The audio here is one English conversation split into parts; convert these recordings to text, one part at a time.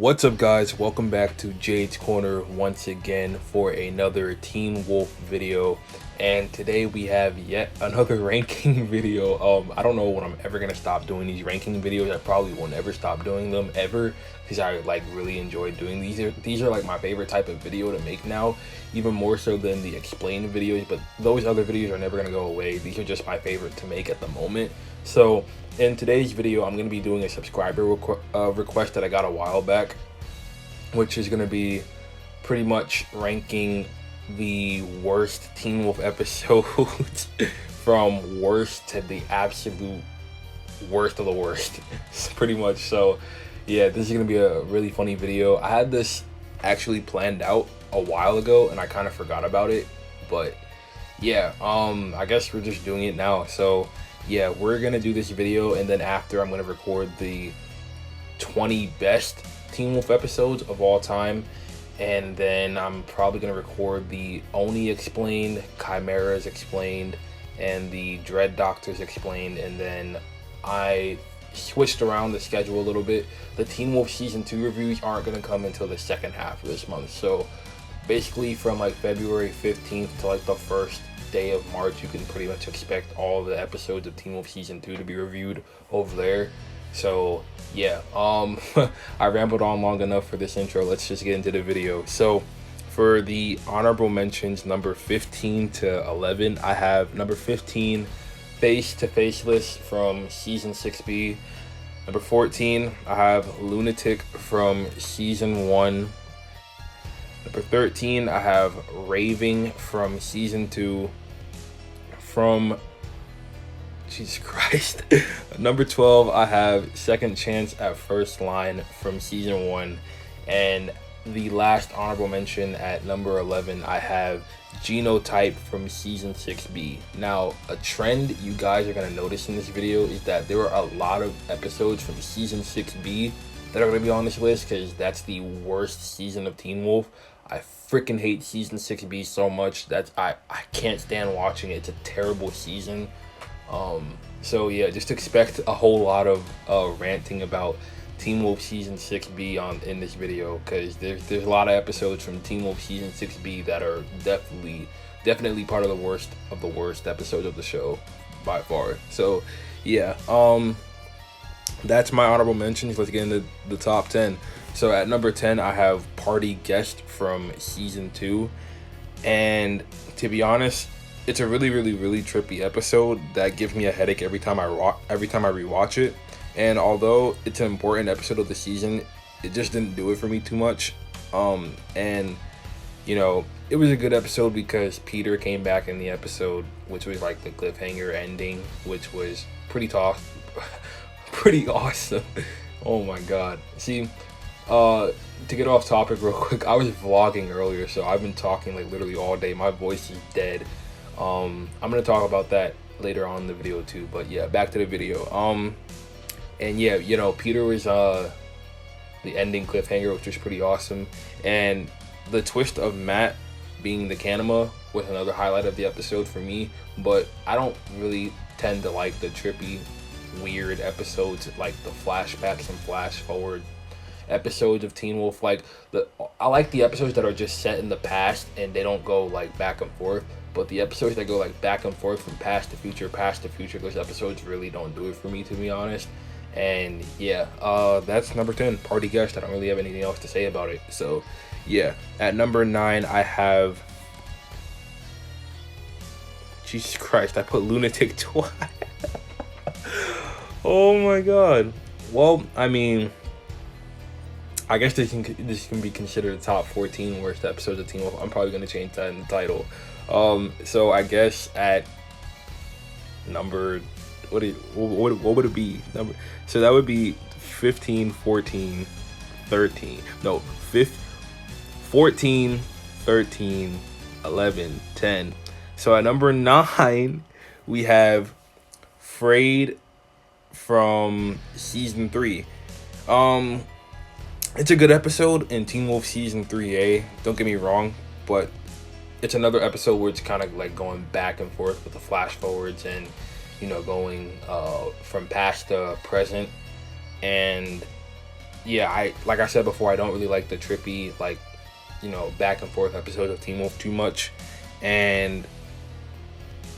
What's up, guys? Welcome back to Jade's Corner once again for another Teen Wolf video. And today we have yet another ranking video. I don't know when I'm ever gonna stop doing these ranking videos. I probably will never stop doing them ever because I really enjoy doing these are like my favorite type of video to make now, even more so than the explain videos. But those other videos are never gonna go away. These are just my favorite to make at the moment. So in today's video, I'm going to be doing a subscriber request that I got a while back, which is going to be pretty much ranking the worst Teen Wolf episodes from worst to the absolute worst of the worst. Pretty much. So yeah, this is going to be a really funny video. I had this actually planned out a while ago and I kind of forgot about it, but yeah, I guess we're just doing it now. So yeah, we're gonna do this video, and then after I'm gonna record the 20 best Teen Wolf episodes of all time, and then I'm probably gonna record the Oni explained, Chimeras explained, and the Dread Doctors explained. And then I switched around the schedule a little bit. The Teen Wolf season 2 reviews aren't gonna come until the second half of this month, so basically from like February 15th to like the first day of March, you can pretty much expect all the episodes of Teen Wolf season 2 to be reviewed over there. So yeah, I rambled on long enough for this intro. Let's just get into the video. So for the honorable mentions, number 15 to 11, I have number 15, Face to Faceless from season 6B. Number 14, I have Lunatic from season 1. Number 13, I have Raving from season 2. From Jesus Christ. Number 12, I have Second Chance at First Line from season 1. And the last honorable mention at number 11, I have Genotype from season 6B. Now, a trend you guys are going to notice in this video is that there are a lot of episodes from season 6B that are going to be on this list because that's the worst season of Teen Wolf. I freaking hate season 6B so much that I can't stand watching it. It's a terrible season. So yeah, just expect a whole lot of ranting about Teen Wolf season 6B in this video, because there's a lot of episodes from Teen Wolf season 6B that are definitely part of the worst episodes of the show by far. So yeah, that's my honorable mentions. Let's get into the top 10. So at number 10, I have Party Guest from season 2. And to be honest, it's a really trippy episode that gives me a headache every time I rewatch it. And although it's an important episode of the season, it just didn't do it for me too much. And you know, it was a good episode because Peter came back in the episode, which was like the cliffhanger ending, which was pretty awesome. Oh my god. See, to get off topic real quick, I was vlogging earlier, so I've been talking like literally all day. My voice is dead. I'm gonna talk about that later on in the video too, but yeah, back to the video. And yeah, you know, Peter was the ending cliffhanger, which was pretty awesome, and the twist of Matt being the Kanema was another highlight of the episode for me. But I don't really tend to like the trippy, weird episodes like the flashbacks and flash forward episodes of Teen Wolf. I like the episodes that are just set in the past and they don't go like back and forth. But the episodes that go like back and forth from past to future, those episodes really don't do it for me, to be honest. And yeah, that's number 10, Party Guest. I don't really have anything else to say about it. So yeah, at number 9, I have, Jesus Christ, I put Lunatic twice. Oh my god. Well, I mean, I guess this can be considered the top 14 worst episodes of Teen Wolf. I'm probably going to change that in the title. So I guess at number, what would it be? So that would be 15, 14, 13. No, 14, 13, 11, 10. So at number 9, we have Frayed from season 3. It's a good episode in Teen Wolf season 3A, don't get me wrong, but it's another episode where it's kind of like going back and forth with the flash forwards and, you know, going from past to present. And yeah, like I said before, I don't really like the trippy, like, you know, back and forth episodes of Teen Wolf too much. And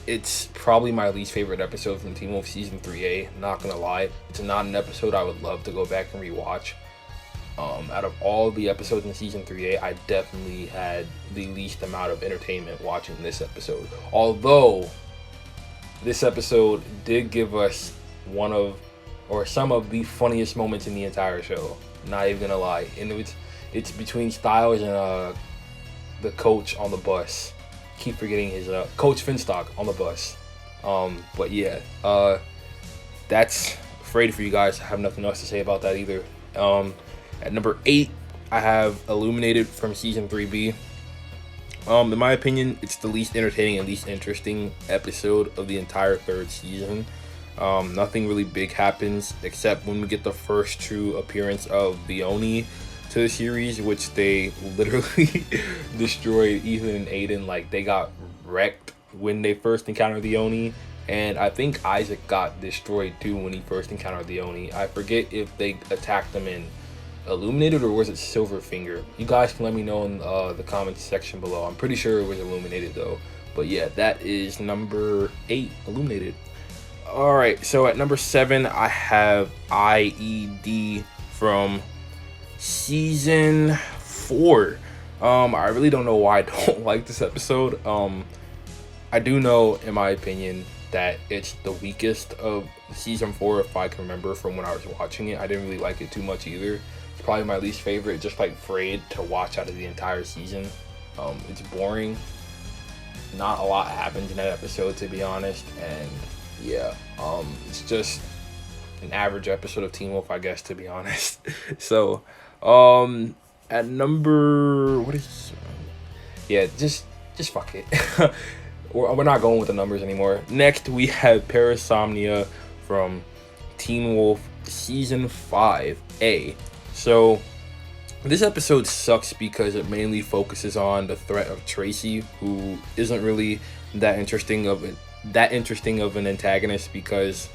it's probably my least favorite episode from Teen Wolf Season 3A, not gonna lie. It's not an episode I would love to go back and rewatch. Out of all the episodes in Season 3A, I definitely had the least amount of entertainment watching this episode. Although, this episode did give us one of, or some of the funniest moments in the entire show. Not even gonna lie. And it's between Styles and the coach on the bus. Keep forgetting his Coach Finstock on the bus. But yeah, that's afraid for you guys. I have nothing else to say about that either. At number 8, I have Illuminated from Season 3B. In my opinion, it's the least entertaining and least interesting episode of the entire 3rd season. Nothing really big happens except when we get the first true appearance of the Oni to the series, which they literally destroyed Ethan and Aiden. Like, they got wrecked when they first encountered the Oni, and I think Isaac got destroyed too when he first encountered the Oni. I forget if they attacked them in Illuminated or was it Silverfinger. You guys can let me know in the comments section below. I'm pretty sure it was Illuminated though. But yeah, that is number 8, Illuminated. All right, so at number 7, I have IED from Season 4. I really don't know why I don't like this episode. I do know, in my opinion, that it's the weakest of Season 4, if I can remember from when I was watching it. I didn't really like it too much either. It's probably my least favorite, just like Frayed, to watch out of the entire season. It's boring. Not a lot happens in that episode, to be honest, and yeah, it's just an average episode of Teen Wolf, I guess, to be honest. So, at number, what is, yeah, just fuck it. We're not going with the numbers anymore. Next, we have Parasomnia from Teen Wolf Season 5A. So, this episode sucks because it mainly focuses on the threat of Tracy, who isn't really that interesting of an antagonist because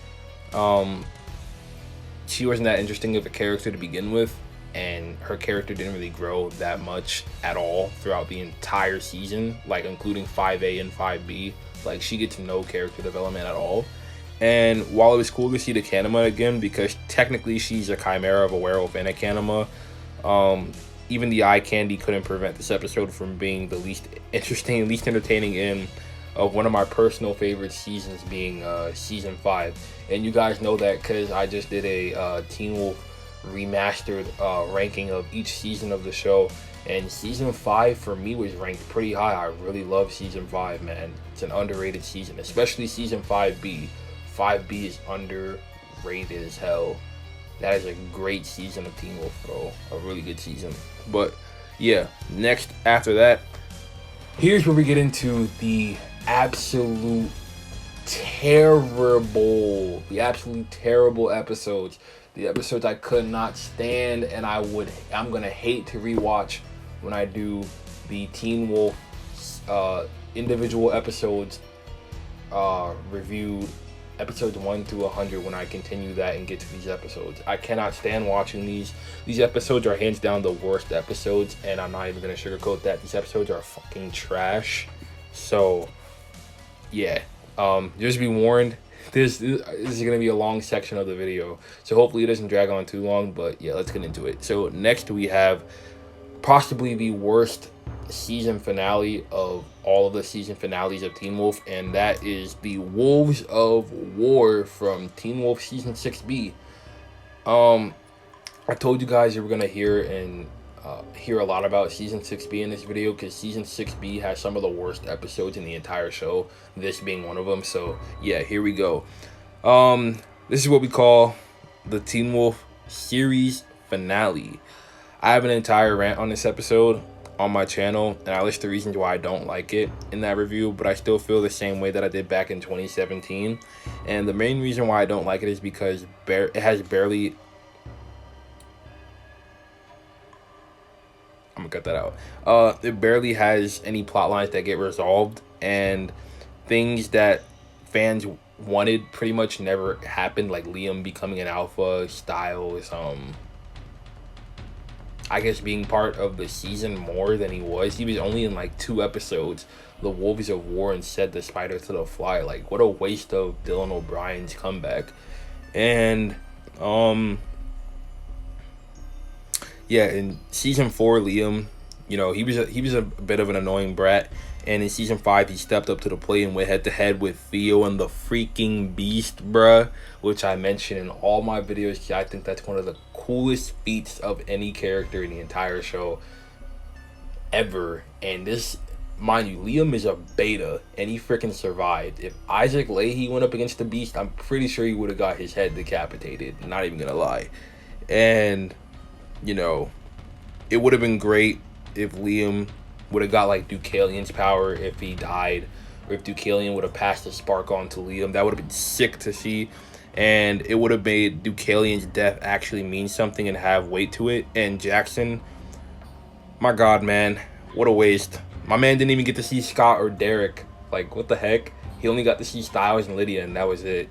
she wasn't that interesting of a character to begin with, and her character didn't really grow that much at all throughout the entire season, like including 5A and 5B. Like, she gets no character development at all. And while it was cool to see the Kanama again, because technically she's a chimera of a werewolf and a Kanama, even the eye candy couldn't prevent this episode from being the least interesting, least entertaining in of one of my personal favorite seasons, being Season 5. And you guys know that because I just did a Teen Wolf remastered ranking of each season of the show, and Season 5 for me was ranked pretty high. I really love Season 5, man. It's an underrated season, especially Season 5B. 5B is underrated as hell. That is a great season of Teen Wolf, bro. A really good season. But yeah, next after that, here's where we get into the absolute terrible episodes. The episodes I could not stand, and I'm gonna hate to rewatch when I do the Teen Wolf individual episodes reviewed, episodes 1 through 100, when I continue that and get to these episodes. I cannot stand watching these. These episodes are hands down the worst episodes, and I'm not even gonna sugarcoat that. These episodes are fucking trash. So yeah, just be warned, this is gonna be a long section of the video, so hopefully it doesn't drag on too long. But yeah, let's get into it. So next we have possibly the worst season finale of all of the season finales of Teen Wolf, and that is the Wolves of War from Teen Wolf Season 6B. I told you guys you were gonna hear a lot about Season 6B in this video, because Season 6B has some of the worst episodes in the entire show, this being one of them. So yeah, here we go. This is what we call the Teen Wolf series finale. I have an entire rant on this episode on my channel, and I list the reasons why I don't like it in that review, but I still feel the same way that I did back in 2017. And the main reason why I don't like it is because it has barely, I'm gonna cut that out. It barely has any plot lines that get resolved, and things that fans wanted pretty much never happened, like Liam becoming an alpha, Styles, I guess, being part of the season more than he was. He was only in like 2 episodes, the Wolves of War and Said the Spider to the Fly. Like, what a waste of Dylan O'Brien's comeback. And yeah, in season 4, Liam, he was a bit of an annoying brat. And in season 5, he stepped up to the plate and went head to head with Theo and the freaking Beast, bruh, which I mentioned in all my videos. I think that's one of the coolest feats of any character in the entire show ever. And this, mind you, Liam is a beta, and he freaking survived. If Isaac Leahy went up against the Beast, I'm pretty sure he would have got his head decapitated. Not even gonna lie. And it would have been great if Liam would have got like Deucalion's power if he died, or if Deucalion would have passed the spark on to Liam. That would have been sick to see, and it would have made Deucalion's death actually mean something and have weight to it. And Jackson, my God, man, what a waste. My man didn't even get to see Scott or Derek. Like, what the heck? He only got to see Styles and Lydia, and that was it.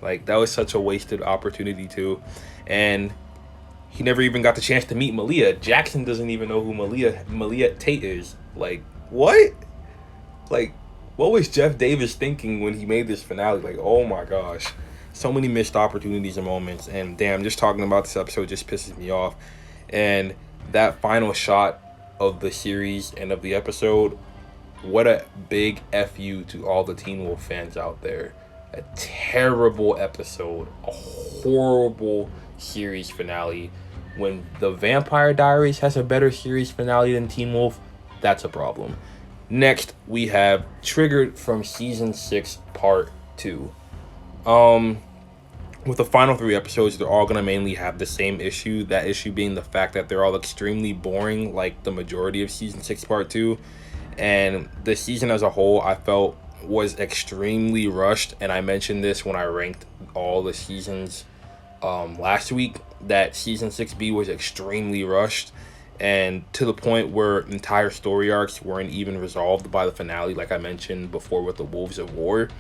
Like, that was such a wasted opportunity too. And he never even got the chance to meet Malia. Jackson doesn't even know who Malia Tate is. Like, what? Like, what was Jeff Davis thinking when he made this finale? Like, oh my gosh. So many missed opportunities and moments. And damn, just talking about this episode just pisses me off. And that final shot of the series and of the episode, what a big FU to all the Teen Wolf fans out there. A terrible episode. A horrible series finale. When the Vampire Diaries has a better series finale than Teen Wolf, that's a problem. Next, we have Triggered from season 6 part 2. With the final 3 episodes, they're all gonna mainly have the same issue. That issue being the fact that they're all extremely boring, like the majority of season 6 part 2. And the season as a whole, I felt, was extremely rushed. And I mentioned this when I ranked all the seasons last week, that season 6B was extremely rushed, and to the point where entire story arcs weren't even resolved by the finale, like I mentioned before with the Wolves of War.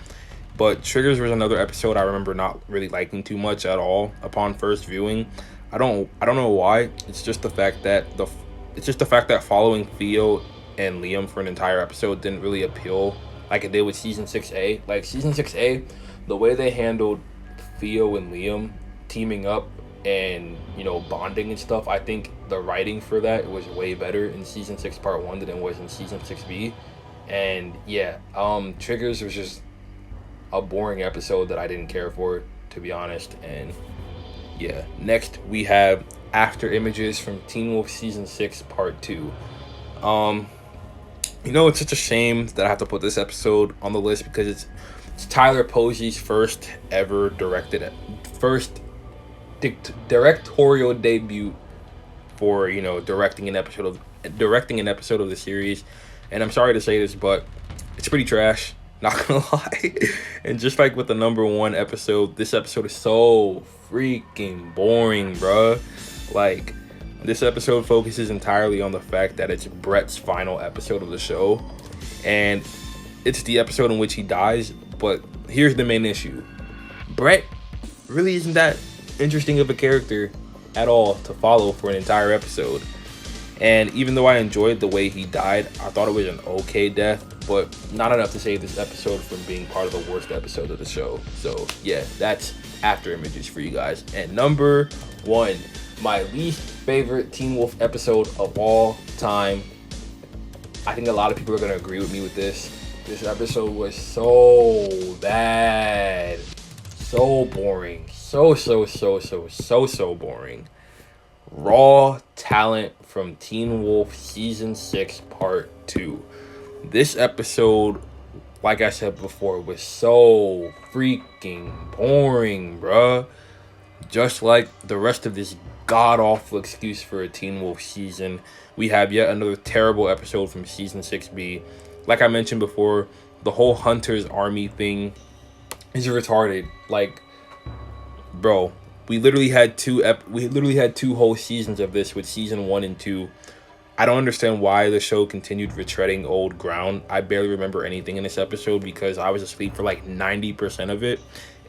But Triggers was another episode I remember not really liking too much at all upon first viewing. I don't know why. It's just the fact that following Theo and Liam for an entire episode didn't really appeal like it did with season 6A. Like, season 6A, the way they handled Theo and Liam teaming up and bonding and stuff, I think the writing for that was way better in season 6 part 1 than it was in season 6B. And yeah, Triggers was just a boring episode that I didn't care for, to be honest. And yeah, next we have After Images from Teen Wolf season 6 part 2. It's such a shame that I have to put this episode on the list because it's Tyler Posey's first directorial debut for directing an episode of the series. And I'm sorry to say this, but it's pretty trash, not gonna lie. And just like with the number 1 episode, this episode is so freaking boring, bruh. Like, this episode focuses entirely on the fact that it's Brett's final episode of the show, and it's the episode in which he dies. But here's the main issue: Brett really isn't that interesting of a character at all to follow for an entire episode. And even though I enjoyed the way he died, I thought it was an okay death, but not enough to save this episode from being part of the worst episode of the show. So yeah, that's After Images for you guys. And number 1, my least favorite Teen Wolf episode of all time. I think a lot of people are going to agree with me with this. This episode was so bad. So boring. So boring. Raw Talent from Teen Wolf season 6 part 2. This episode, like I said before, was so freaking boring, bruh. Just like the rest of this god-awful excuse for a Teen Wolf season, we have yet another terrible episode from season 6B. Like I mentioned before, the whole Hunter's Army thing is retarded. Like, bro, we literally had two whole seasons of this with season 1 and 2. I don't understand why the show continued retreading old ground. I barely remember anything in this episode because I was asleep for like 90% of it.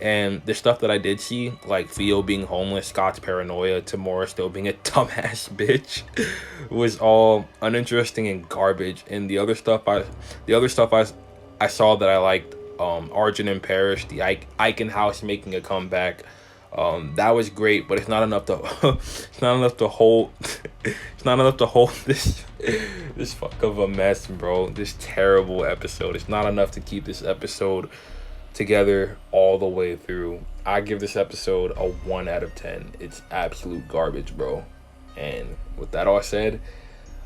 And the stuff that I did see, like Theo being homeless, Scott's paranoia, Tamora still being a dumbass bitch, was all uninteresting and garbage. And the other stuff I saw that I liked, Arjun and Parrish, the Icon House making a comeback. That was great, but it's not enough to it's not enough to hold it's not enough to hold this fuck of a mess, bro. This terrible episode. It's not enough to keep this episode together all the way through. I give this episode a 1 out of 10. It's absolute garbage, bro. And with that all said,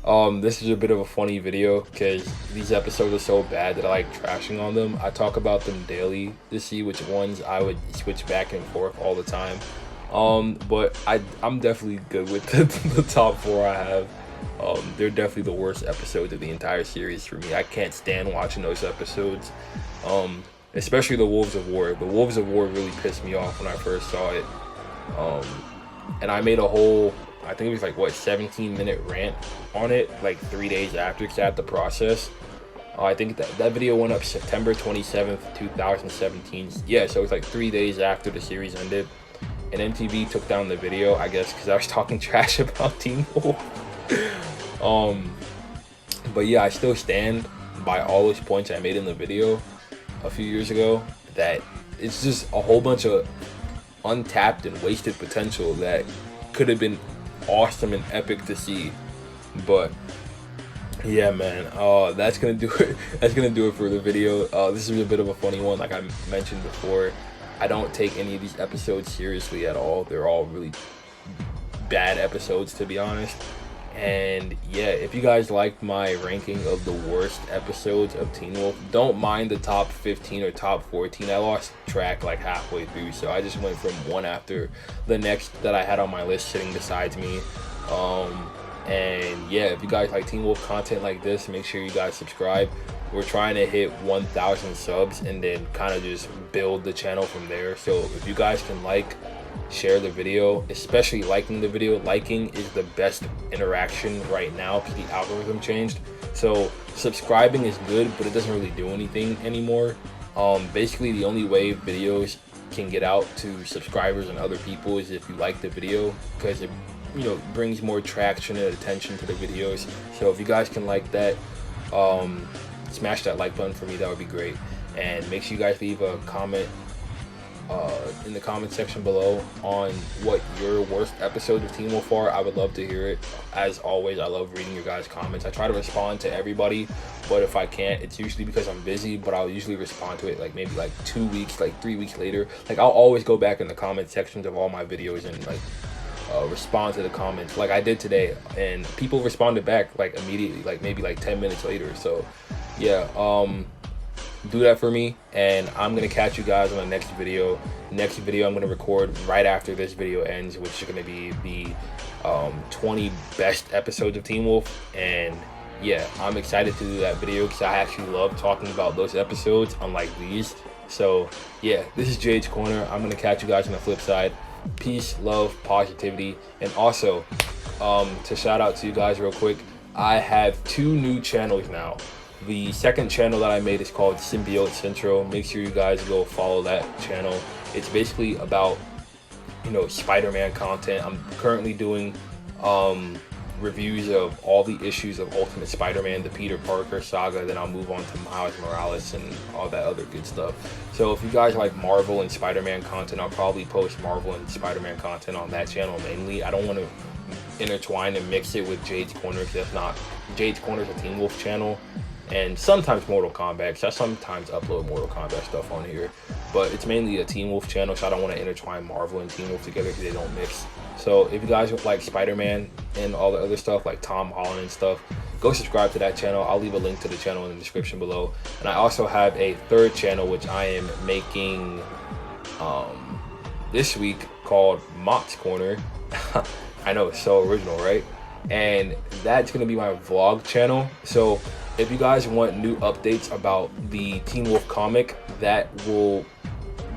this is a bit of a funny video because these episodes are so bad that I like trashing on them. I talk about them daily to see which ones I would switch back and forth all the time. But I'm definitely good with the top 4 I have. They're definitely the worst episodes of the entire series for me. I can't stand watching those episodes. Especially the Wolves of War. The Wolves of War really pissed me off when I first saw it. And I made a whole, I think it was like, what, 17-minute rant on it, like 3 days after, because I had to process. I think that video went up September 27th, 2017. Yeah, so it was like 3 days after the series ended. And MTV took down the video, I guess, because I was talking trash about Teen Wolf. But yeah, I still stand by all those points I made in the video a few years ago, that it's just a whole bunch of untapped and wasted potential that could have been awesome and epic to see. But yeah, man, that's gonna do it for the video. This is a bit of a funny one. Like I mentioned before, I don't take any of these episodes seriously at all. They're all really bad episodes, to be honest. And yeah, if you guys like my ranking of the worst episodes of Teen Wolf, don't mind the top 15 or top 14. I lost track like halfway through, so I just went from one after the next that I had on my list sitting beside me. And yeah, if you guys like Teen Wolf content like this, make sure you guys subscribe. We're trying to hit 1,000 subs and then kind of just build the channel from there. So if you guys can share the video, especially liking the video. Liking is the best interaction right now because the algorithm changed. So subscribing is good, but it doesn't really do anything anymore. Basically the only way videos can get out to subscribers and other people is if you like the video, because it, you know, brings more traction and attention to the videos. So if you guys can like that, smash that like button for me, that would be great. And make sure you guys leave a comment in the comment section below on what your worst episode of Teen Wolf are. I would love to hear it. As always, I love reading your guys' comments. I try to respond to everybody, but if I can't, it's usually because I'm busy. But I'll usually respond to it like maybe like 2 weeks, like 3 weeks later. Like I'll always go back in the comment sections of all my videos and like respond to the comments like I did today, and people responded back like immediately, like maybe like 10 minutes later. So yeah, do that for me, and I'm gonna catch you guys on the next video. Next video I'm gonna record right after this video ends, which is gonna be the 20 best episodes of Teen Wolf. And yeah, I'm excited to do that video because I actually love talking about those episodes, unlike these. So yeah, this is Jades Corner. I'm gonna catch you guys on the flip side. Peace, love, positivity. And also to shout out to you guys real quick, I have 2 new channels now. The second channel that I made is called Symbiote Central. Make sure you guys go follow that channel. It's basically about, you know, Spider-Man content. I'm currently doing reviews of all the issues of Ultimate Spider-Man, the Peter Parker saga. Then I'll move on to Miles Morales and all that other good stuff. So if you guys like Marvel and Spider-Man content, I'll probably post Marvel and Spider-Man content on that channel mainly. I don't want to intertwine and mix it with Jades Corner because that's not, Jades Corner is a Teen Wolf channel. And sometimes Mortal Kombat, so I sometimes upload Mortal Kombat stuff on here, but it's mainly a Teen Wolf channel, so I don't want to intertwine Marvel and Teen Wolf together because they don't mix. So if you guys like Spider-Man and all the other stuff like Tom Holland and stuff, go subscribe to that channel. I'll leave a link to the channel in the description below. And I also have a third channel which I am making this week called Mott's Corner. I know, it's so original, right? And that's gonna be my vlog channel. So if you guys want new updates about the Teen Wolf comic, that will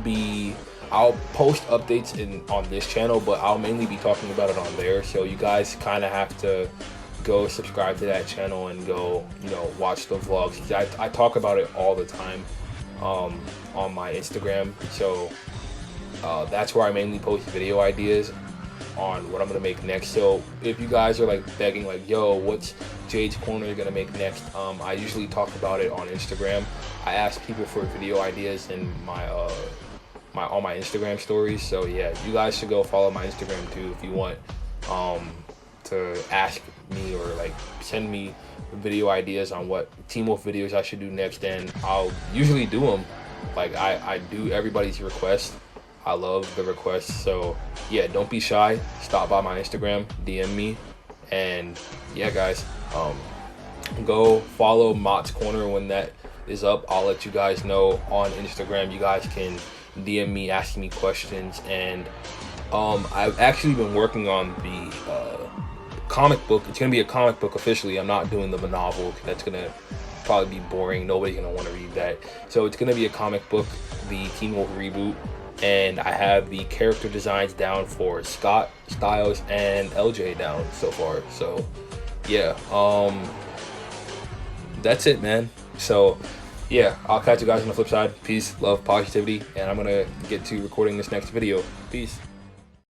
be, I'll post updates on this channel, but I'll mainly be talking about it on there. So you guys kind of have to go subscribe to that channel and go, you know, watch the vlogs. I talk about it all the time on my Instagram. So That's where I mainly post video ideas on what I'm gonna make next. So if you guys are like begging, like, yo, what's Jade's Corner gonna make next, I usually talk about it on Instagram. I ask people for video ideas in my on my Instagram stories. So yeah, you guys should go follow my Instagram too if you want to ask me or like send me video ideas on what Team Wolf videos I should do next, and I'll usually do them. Like I do everybody's request. I love the requests. So yeah, don't be shy, stop by my Instagram, DM me, and yeah guys, go follow Mott's Corner. When that is up, I'll let you guys know on Instagram. You guys can DM me asking me questions, and I've actually been working on the comic book. It's gonna be a comic book officially. I'm not doing the novel. That's gonna probably be boring. Nobody's gonna want to read that. So it's gonna be a comic book, the Teen Wolf reboot, and I have the character designs down for Scott, Styles, and LJ down so far. So yeah, that's it, man. So yeah, I'll catch you guys on the flip side. Peace, love, positivity, and I'm gonna get to recording this next video. Peace.